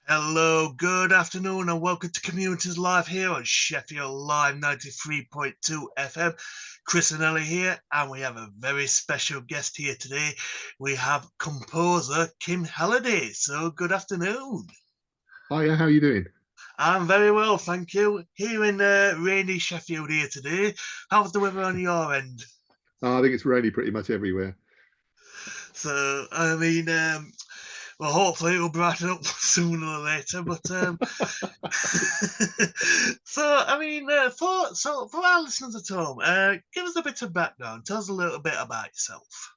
Hello, good afternoon, and welcome to Communities Live here on Sheffield Live 93.2 FM. Chris and Ellie here, and we have a very special guest here today. We have composer Kim Halliday. So, good afternoon. Hiya, how are you doing? I'm very well, thank you. Here in rainy Sheffield here today. How's the weather on your end? I think it's rainy pretty much everywhere. So, well, hopefully it'll brighten up sooner or later. But for our listeners at home, give us a bit of background. Tell us a little bit about yourself.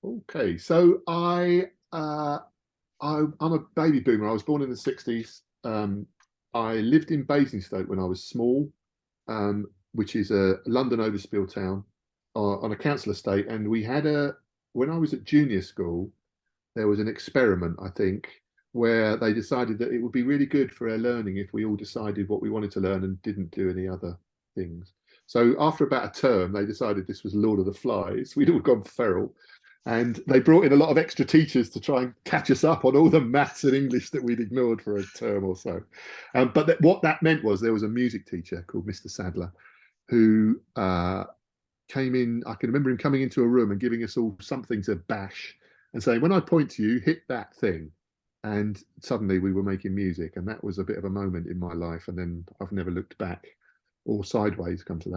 Okay, so I'm a baby boomer. I was born in the 60s. I lived in Basingstoke when I was small, which is a London overspill town on a council estate. And when I was at junior school, there was an experiment, I think, where they decided that it would be really good for our learning if we all decided what we wanted to learn and didn't do any other things. So after about a term, they decided this was Lord of the Flies. We'd all gone feral. And they brought in a lot of extra teachers to try and catch us up on all the maths and English that we'd ignored for a term or so. But what that meant was there was a music teacher called Mr. Sadler who came in. I can remember him coming into a room and giving us all something to bash and saying, when I point to you, hit that thing. And suddenly we were making music. And that was a bit of a moment in my life. And then I've never looked back or sideways, come to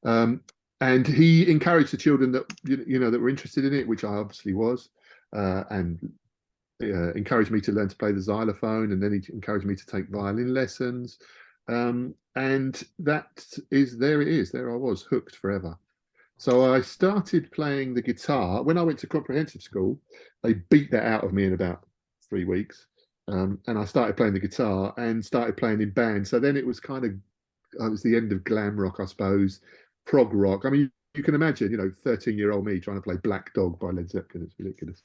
that. And he encouraged the children that that were interested in it, which I obviously was, and encouraged me to learn to play the xylophone, and then he encouraged me to take violin lessons, and that is there. It is there. I was hooked forever. So I started playing the guitar when I went to comprehensive school. They beat that out of me in about 3 weeks, and I started playing the guitar and started playing in bands. So then it was it was the end of glam rock, I suppose, prog rock. I mean, you can imagine, 13-year-old me trying to play Black Dog by Led Zeppelin. It's ridiculous.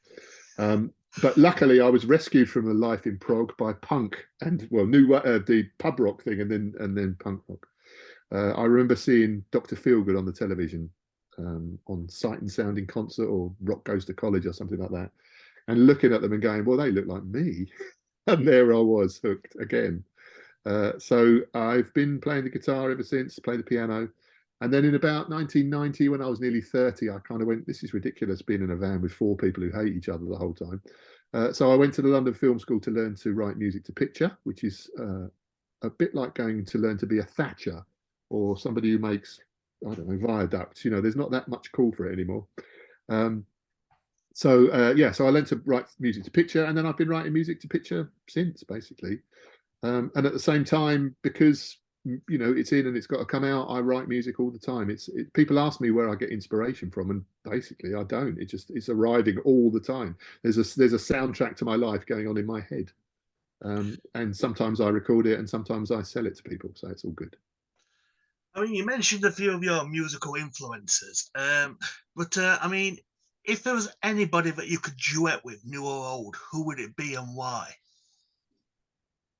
But luckily, I was rescued from a life in prog by punk and the pub rock thing, and then punk rock. I remember seeing Dr. Feelgood on the television on Sight and Sound in concert, or Rock Goes to College or something like that, and looking at them and going, well, they look like me. And there I was, hooked again. So I've been playing the guitar ever since, play the piano. And then in about 1990, when I was nearly 30, I kind of went, this is ridiculous being in a van with four people who hate each other the whole time. So I went to the London Film School to learn to write music to picture, which is a bit like going to learn to be a thatcher or somebody who makes, I don't know, viaducts. There's not that much call for it anymore. So I learned to write music to picture, and then I've been writing music to picture since, basically. And at the same time, because it's in and it's got to come out, I write music all the time. People ask me where I get inspiration from, and basically I don't. It's arriving all the time. There's a soundtrack to my life going on in my head, and sometimes I record it, and sometimes I sell it to people. So it's all good. I mean, you mentioned a few of your musical influences, but if there was anybody that you could duet with, new or old, who would it be and why?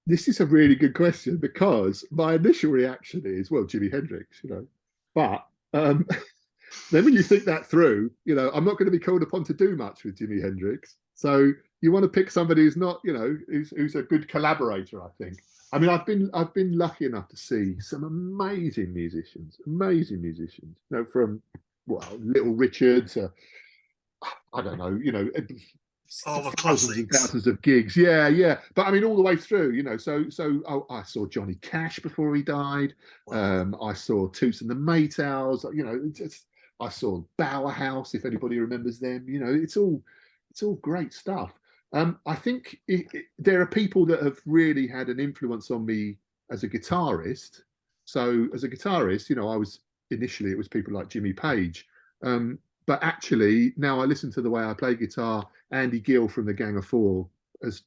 This is a really good question, because my initial reaction is, well, Jimi Hendrix, but then when you think that through, I'm not going to be called upon to do much with Jimi Hendrix. So you want to pick somebody who's not, who's a good collaborator, I think. I mean, I've been lucky enough to see some amazing musicians, from Little Richard to, I don't know, All the thousands and classics. thousands of gigs. Yeah. But I mean, all the way through, I saw Johnny Cash before he died. Wow. I saw Toots and the Maytals. I saw Bauhaus, if anybody remembers them. It's all great stuff. I think there are people that have really had an influence on me as a guitarist. So as a guitarist, it was people like Jimmy Page. But actually, now I listen to the way I play guitar. Andy Gill from the Gang of Four is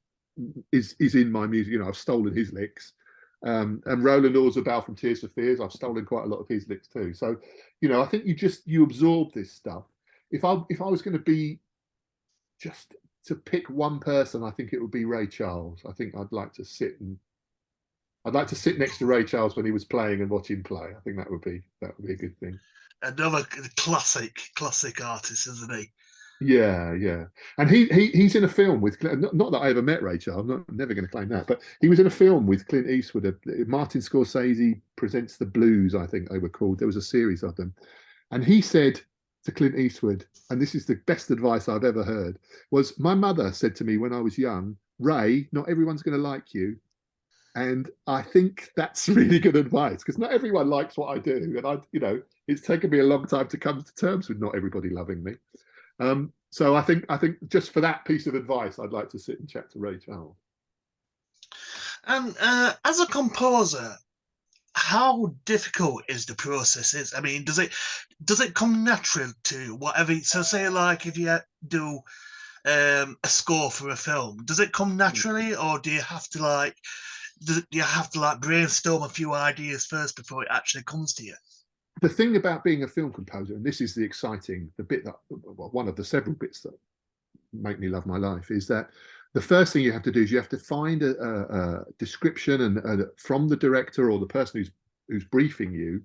in my music. I've stolen his licks. And Roland Orzabal from Tears for Fears, I've stolen quite a lot of his licks too. So, I think you absorb this stuff. If I was going to be just to pick one person, I think it would be Ray Charles. I think I'd like to sit next to Ray Charles when he was playing and watch him play. I think that would be a good thing. Another classic artist, isn't he? Yeah, yeah, and he's in a film with not that I ever met Ray Charles. I'm never going to claim that, but he was in a film with Clint Eastwood. Martin Scorsese presents the Blues, I think they were called. There was a series of them, and he said to Clint Eastwood, and this is the best advice I've ever heard, was my mother said to me when I was young, Ray, not everyone's going to like you, and I think that's really good advice because not everyone likes what I do, and it's taken me a long time to come to terms with not everybody loving me. So I think just for that piece of advice, I'd like to sit and chat to Ray Charles. And as a composer, how difficult is the process? I mean, does it come natural to whatever? So, say like if you do a score for a film, does it come naturally, or do you have to brainstorm a few ideas first before it actually comes to you? The thing about being a film composer, and this is the bit that, well, one of the several bits that make me love my life, is that the first thing you have to do is you have to find a description and from the director or the person who's briefing you.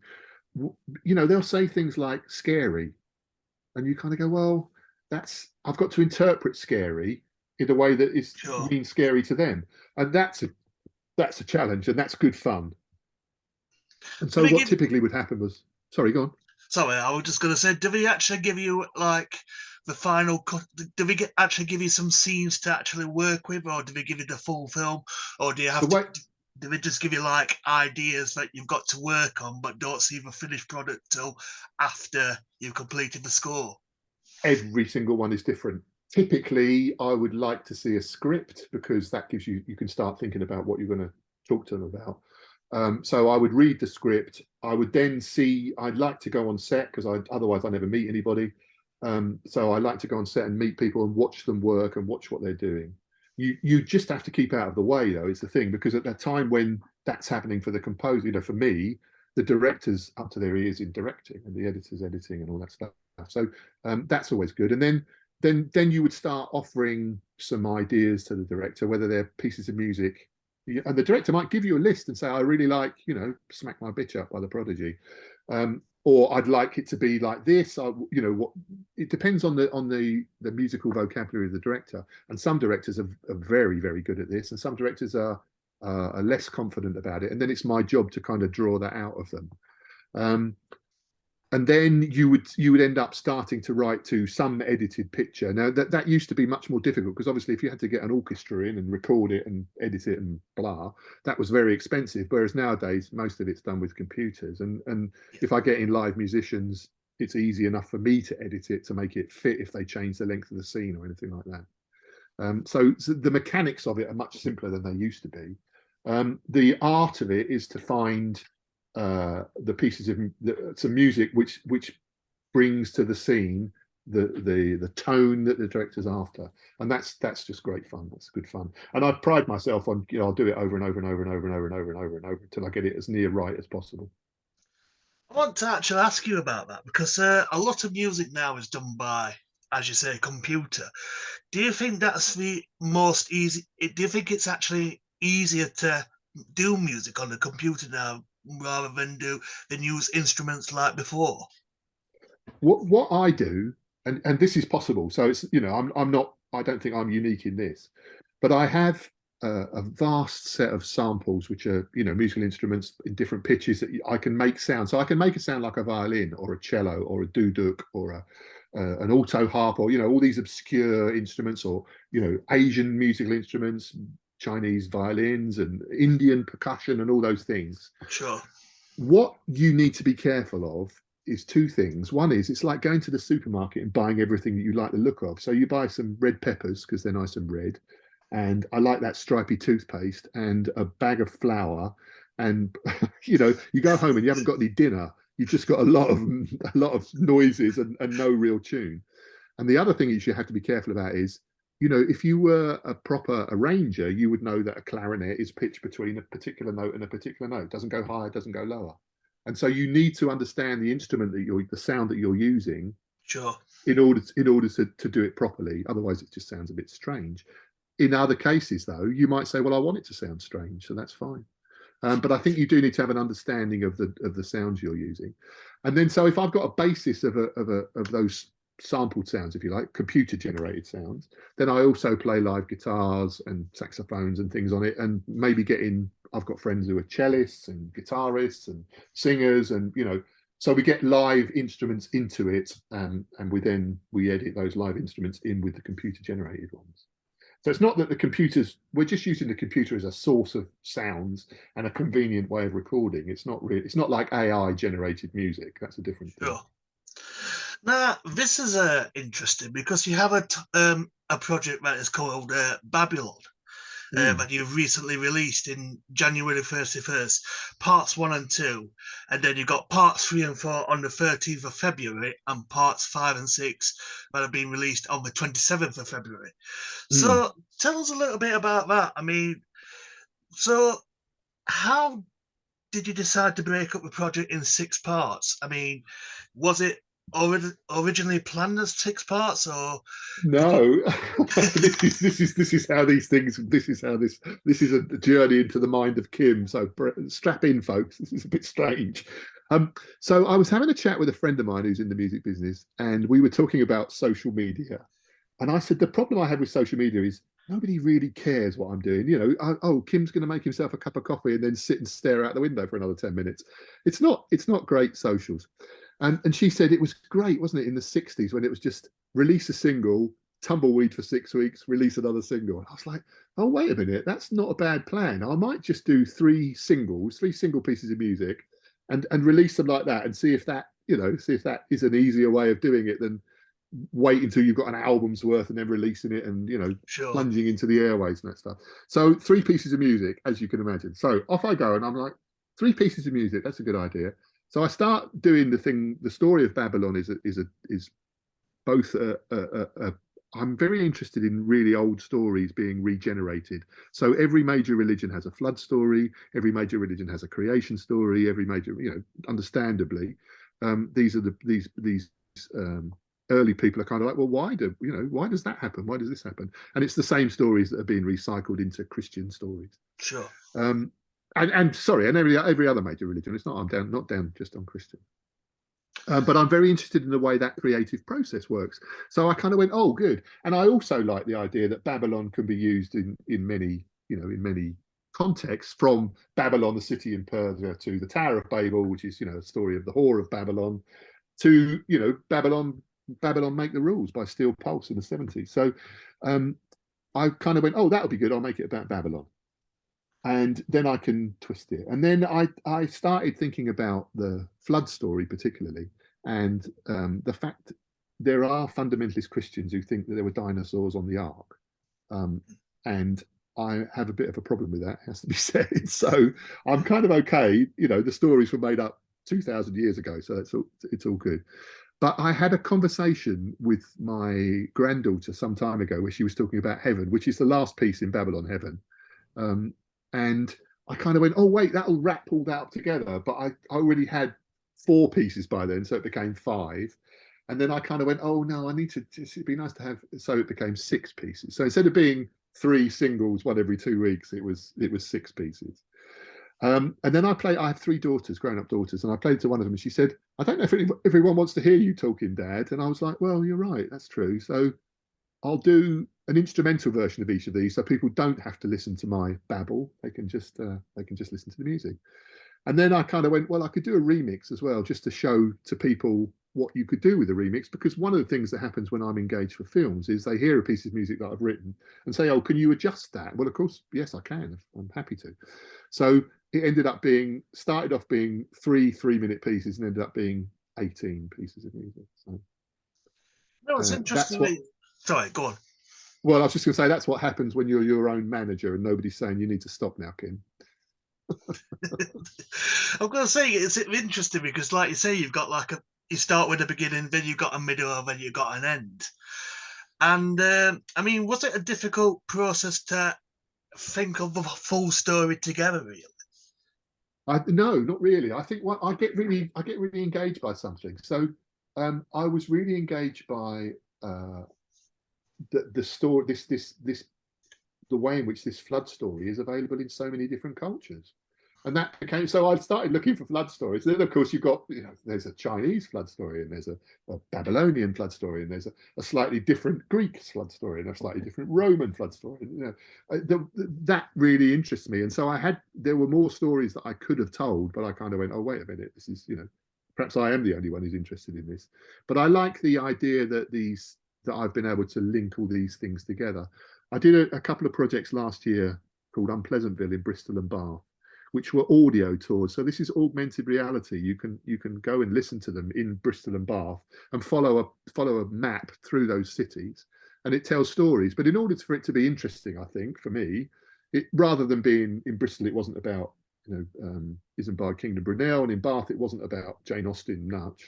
They'll say things like scary, and you kind of go, well, I've got to interpret scary in a way that is Sure. means scary to them, and that's a challenge, and that's good fun. And Do so we what give? typically would happen was, sorry, go on. Sorry, I was just gonna say, do we actually give you like the final cut? Do we actually give you some scenes to actually work with, or do we give you the full film, or do you The have to? way Do we just give you like ideas that you've got to work on, but don't see the finished product till after you've completed the score? every single one is different. Typically, I would like to see a script because that gives you can start thinking about what you're going to talk to them about. So I would read the script. I would then see. I'd like to go on set because otherwise I never meet anybody. So I like to go on set and meet people and watch them work and watch what they're doing. You just have to keep out of the way though. Is the thing because at that time when that's happening for the composer, for me, the director's up to their ears in directing and the editor's editing and all that stuff. So that's always good. And then you would start offering some ideas to the director, whether they're pieces of music. And the director might give you a list and say, I really like, Smack My Bitch Up by the Prodigy. Or I'd like it to be like this. What it depends on the musical vocabulary of the director. And some directors are very, very good at this, and some directors are less confident about it. And then it's my job to kind of draw that out of them. Um, and then you would end up starting to write to some edited picture. Now that used to be much more difficult because obviously if you had to get an orchestra in and record it and edit it and blah, that was very expensive. Whereas nowadays most of it's done with computers. And if I get in live musicians, it's easy enough for me to edit it to make it fit if they change the length of the scene or anything like that. So the mechanics of it are much simpler than they used to be. The art of it is to find the pieces of some music which brings to the scene the tone that the director's after, and that's just great fun. That's good fun, and I pride myself on I'll do it over and over and over and over and over and over and over and over until I get it as near right as possible. I want to actually ask you about that because a lot of music now is done by, as you say, computer. Do you think that's the most easy? Do you think it's actually easier to do music on the computer now rather than use instruments like before? What I do, and this is possible. So it's I'm not. I don't think I'm unique in this, but I have a vast set of samples which are musical instruments in different pitches that I can make sound. So I can make it sound like a violin or a cello or a duduk or an alto harp or all these obscure instruments or Asian musical instruments, Chinese violins and Indian percussion and all those things. Sure. What you need to be careful of is two things. One is it's like going to the supermarket and buying everything that you like the look of. So you buy some red peppers because they're nice and red, and I like that stripy toothpaste and a bag of flour, and you go home and you haven't got any dinner. You've just got a lot of noises and no real tune. And the other thing is you have to be careful about is if you were a proper arranger, you would know that a clarinet is pitched between a particular note and a particular note. It doesn't go higher, it doesn't go lower. And so you need to understand the instrument the sound that you're using Sure. in order to do it properly. Otherwise, it just sounds a bit strange. In other cases, though, you might say, "Well, I want it to sound strange," so that's fine. But I think you do need to have an understanding of the sounds you're using. And then, so if I've got a basis of those sampled sounds, if you like, computer generated sounds. Then I also play live guitars and saxophones and things on it, and maybe I've got friends who are cellists and guitarists and singers, and so we get live instruments into it, and we edit those live instruments in with the computer generated ones. So it's not that we're just using the computer as a source of sounds and a convenient way of recording. It's not like AI generated music. That's a different thing. Sure. Now, this is interesting because you have a project that is called Babylon. That you've recently released in January 31st, parts 1 and 2, and then you've got parts 3 and 4 on the 13th of February, and parts 5 and 6 that have been released on the 27th of February. So tell us a little bit about that. I mean, so how did you decide to break up the project in 6 parts? I mean, was it originally planned as 6 parts, or no? This is how these things. This is a journey into the mind of Kim. So strap in, folks. This is a bit strange. So I was having a chat with a friend of mine who's in the music business, and we were talking about social media. And I said the problem I have with social media is nobody really cares what I'm doing. Kim's going to make himself a cup of coffee and then sit and stare out the window for another 10 minutes. It's not great socials. And she said it was great, wasn't it, in the 60s when it was just release a single, tumbleweed for 6 weeks, release another single. And I was like, oh, wait a minute, that's not a bad plan. I might just do 3 single pieces of music and release them like that and see if that is an easier way of doing it than wait until you've got an album's worth and then releasing it and sure, plunging into the airways and that stuff. So 3 pieces of music, as you can imagine. So off I go, and I'm like, 3 pieces of music, that's a good idea. So I start doing the thing. The story of Babylon is both I'm very interested in really old stories being regenerated. So every major religion has a flood story. Every major religion has a creation story. Every major, understandably, these early people are kind of like, well, why does that happen? Why does this happen? And it's the same stories that are being recycled into Christian stories. Sure. And sorry, and every other major religion. It's not not down just on Christian. But I'm very interested in the way that creative process works. So I kind of went, oh, good. And I also like the idea that Babylon can be used in many contexts, from Babylon, the city in Persia, to the Tower of Babel, which is a story of the whore of Babylon, to Babylon Make the Rules by Steel Pulse in the 70s. So I kind of went, oh, that'll be good. I'll make it about Babylon. And then I can twist it. And then I started thinking about the flood story particularly, and the fact there are fundamentalist Christians who think that there were dinosaurs on the ark. And I have a bit of a problem with that, has to be said. So I'm kind of okay. The stories were made up 2,000 years ago, so it's all good. But I had a conversation with my granddaughter some time ago where she was talking about heaven, which is the last piece in Babylon, Heaven. And I kind of went, oh, wait, that'll wrap all that up together. But I already had 4 pieces by then, so it became 5. And then I kind of went, oh, no, it'd be nice to have, so it became 6 pieces. So instead of being 3 singles, one every 2 weeks, it was 6 pieces. And then I have 3 daughters, grown-up daughters, and I played to one of them, and she said, I don't know if everyone wants to hear you talking, Dad. And I was like, well, you're right, that's true. So I'll do an instrumental version of each of these, so people don't have to listen to my babble. They can just listen to the music. And then I kind of went, well, I could do a remix as well, just to show to people what you could do with a remix. Because one of the things that happens when I'm engaged for films is they hear a piece of music that I've written and say, oh, can you adjust that? Well, of course, yes, I can. I'm happy to. So it started off being 3 3-minute pieces and ended up being 18 pieces of music. So no, it's interesting. Sorry, go on. Well, I was just going to say that's what happens when you're your own manager and nobody's saying you need to stop now, Kim. I'm going to say it's interesting because, like you say, you've got you start with a beginning, then you've got a middle, and then you've got an end. And I mean, was it a difficult process to think of the full story together? Really? No, not really. I think I get really engaged by something. So I was really engaged by the story, the way in which this flood story is available in so many different cultures. And that became, so I started looking for flood stories. Then, of course, you've got, there's a Chinese flood story, and there's a Babylonian flood story, and there's a slightly different Greek flood story, and a slightly different Roman flood story. That really interests me. And so there were more stories that I could have told, but I kind of went, oh, wait a minute, this is, perhaps I am the only one who's interested in this. But I like the idea that I've been able to link all these things together. I did a couple of projects last year called Unpleasantville in Bristol and Bath, which were audio tours. So this is augmented reality. You can go and listen to them in Bristol and Bath and follow a map through those cities, and it tells stories. But in order for it to be interesting, I think for me, rather than being in Bristol, it wasn't about Isambard Kingdom Brunel, and in Bath it wasn't about Jane Austen Nutch.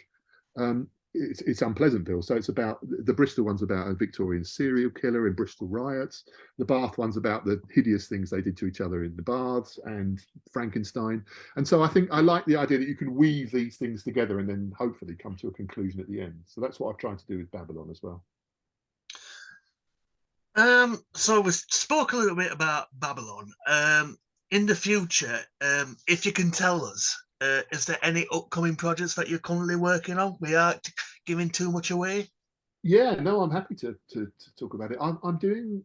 It's Unpleasantville, so it's about the Bristol one's about a Victorian serial killer in Bristol riots. The Bath one's about the hideous things they did to each other in the baths and Frankenstein. And so I think I like the idea that you can weave these things together and then hopefully come to a conclusion at the end. So that's what I've tried to do with Babylon as well. So we spoke a little bit about Babylon. In the future, if you can tell us, is there any upcoming projects that you're currently working on without giving too much away? Yeah, no, I'm happy to talk about it. I'm doing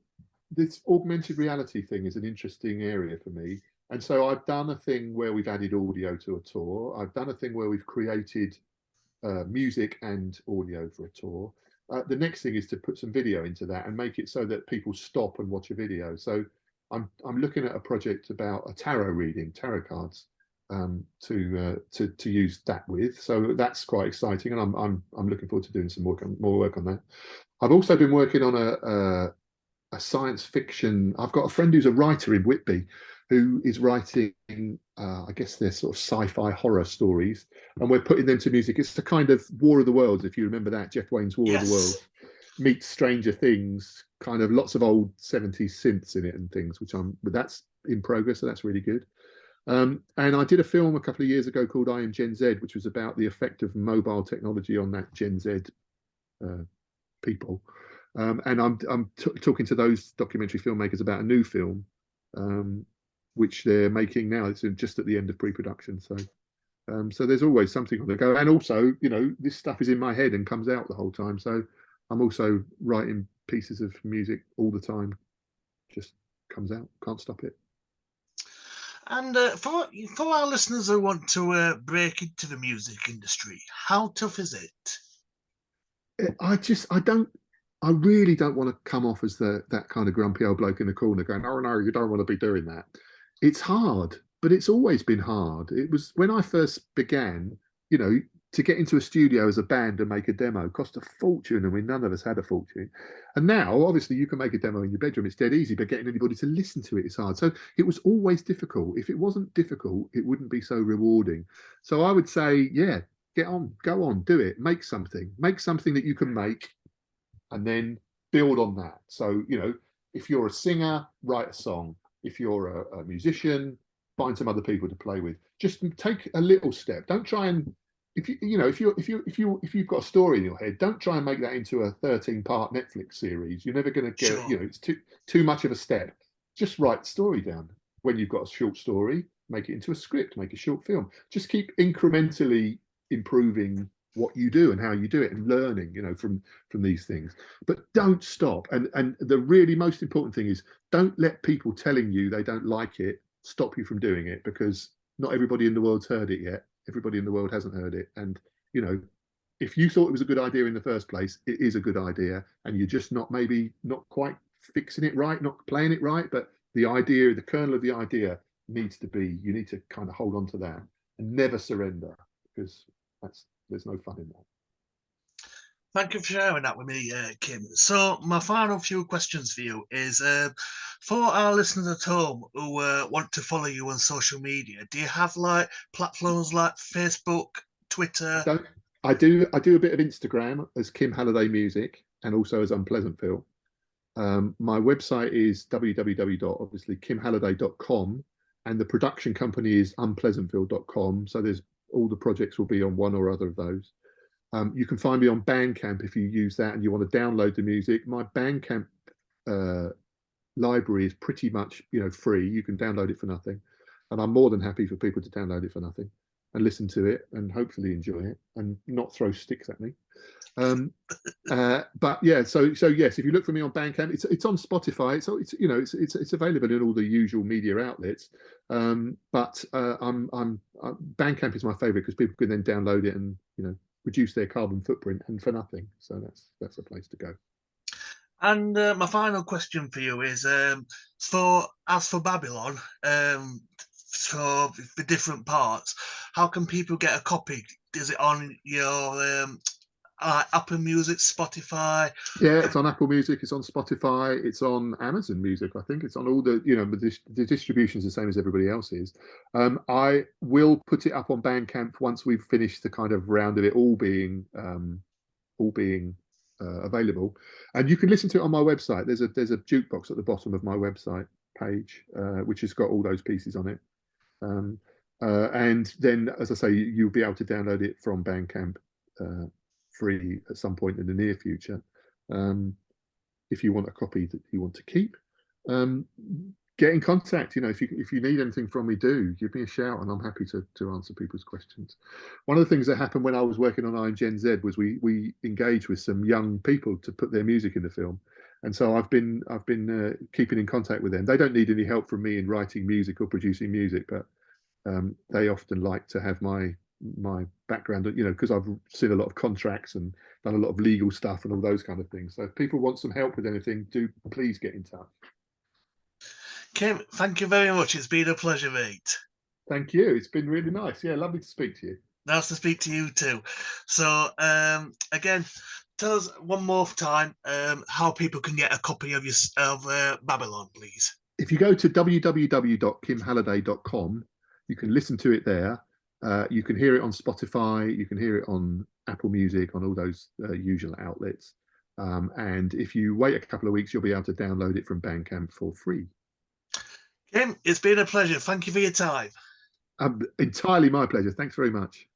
this augmented reality thing is an interesting area for me. And so I've done a thing where we've added audio to a tour. I've done a thing where we've created music and audio for a tour. The next thing is to put some video into that and make it so that people stop and watch a video. So I'm looking at a project about a tarot reading, tarot cards, to use that with. So that's quite exciting, and I'm looking forward to doing some more work on that. I've also been working on a science fiction. I've got a friend who's a writer in Whitby, who is writing, I guess they're sort of sci-fi horror stories, and we're putting them to music. It's the kind of War of the Worlds, if you remember that, Jeff Wayne's War of the Yes. Worlds, meets Stranger Things, kind of lots of old 70s synths in it and things, but that's in progress, so that's really good. And I did a film a couple of years ago called I Am Gen Z, which was about the effect of mobile technology on that Gen Z people. And I'm talking to those documentary filmmakers about a new film, which they're making now. It's just at the end of pre-production. So there's always something on the go. And also, this stuff is in my head and comes out the whole time. So I'm also writing pieces of music all the time. Just comes out. Can't stop it. And for our listeners who want to break into the music industry, how tough is it? I really don't want to come off as that kind of grumpy old bloke in the corner going, oh no, you don't want to be doing that. It's hard, but it's always been hard. It was when I first began, to get into a studio as a band and make a demo cost a fortune, and none of us had a fortune. And now, obviously, you can make a demo in your bedroom. It's dead easy, but getting anybody to listen to it is hard. So it was always difficult. If it wasn't difficult, it wouldn't be so rewarding. So I would say, yeah, get on, go on, do it, make something that you can make, and then build on that. So, if you're a singer, write a song. If you're a musician, find some other people to play with. Just take a little step. Don't try and if you've got a story in your head, don't try and make that into a 13-part Netflix series. You're never going to get, Sure. it's too much of a step. Just write the story down. When you've got a short story, make it into a script, make a short film. Just keep incrementally improving what you do and how you do it, and learning, from these things. But don't stop. And the really most important thing is, don't let people telling you they don't like it stop you from doing it, because not everybody in the world's heard it yet. Everybody in the world hasn't heard it. And, if you thought it was a good idea in the first place, it is a good idea. And you're just not quite fixing it right, not playing it right. But the idea, the kernel of the idea you need to kind of hold on to that and never surrender, because there's no fun in that. Thank you for sharing that with me, Kim. So my final few questions for you is, for our listeners at home who want to follow you on social media, do you have like platforms like Facebook, Twitter? I do a bit of Instagram as Kim Halliday Music, and also as Unpleasantville. My website is www.obviously kimhalliday.com, and the production company is unpleasantville.com. So there's all the projects will be on one or other of those. You can find me on Bandcamp if you use that and you want to download the music. My Bandcamp library is pretty much free. You can download it for nothing. and I'm more than happy for people to download it for nothing and listen to it and hopefully enjoy it and not throw sticks at me. But yeah, so yes, if you look for me on Bandcamp, it's on Spotify. It's available in all the usual media outlets. But Bandcamp is my favorite because people can then download it and reduce their carbon footprint and for nothing. So that's a place to go. And my final question for you is, for Babylon, for the different parts, how can people get a copy? Is it on your Apple Music, Spotify? Yeah, it's on Apple Music, it's on Spotify, it's on Amazon Music. I think it's on all the, the distribution's the same as everybody else's. I will put it up on Bandcamp once we've finished the kind of round of it all being available, and you can listen to it on my website. There's a jukebox at the bottom of my website page, which has got all those pieces on it. And then, as I say, you'll be able to download it from Bandcamp free at some point in the near future. If you want a copy that you want to keep, get in contact. If you need anything from me, do give me a shout, and I'm happy to answer people's questions. One of the things that happened when I was working on I'm Gen Z was we engaged with some young people to put their music in the film, and so I've been keeping in contact with them. They don't need any help from me in writing music or producing music, but they often like to have my background, because I've seen a lot of contracts and done a lot of legal stuff and all those kind of things. So if people want some help with anything, do please get in touch. Kim, thank you very much. It's been a pleasure, mate. Thank you. It's been really nice. Yeah, lovely to speak to you. Nice to speak to you too. So again, tell us one more time how people can get a copy of Babylon, please. If you go to www.kimhalliday.com, you can listen to it there. You can hear it on Spotify. You can hear it on Apple Music, on all those usual outlets. And if you wait a couple of weeks, you'll be able to download it from Bandcamp for free. Kim, it's been a pleasure. Thank you for your time. Entirely my pleasure. Thanks very much.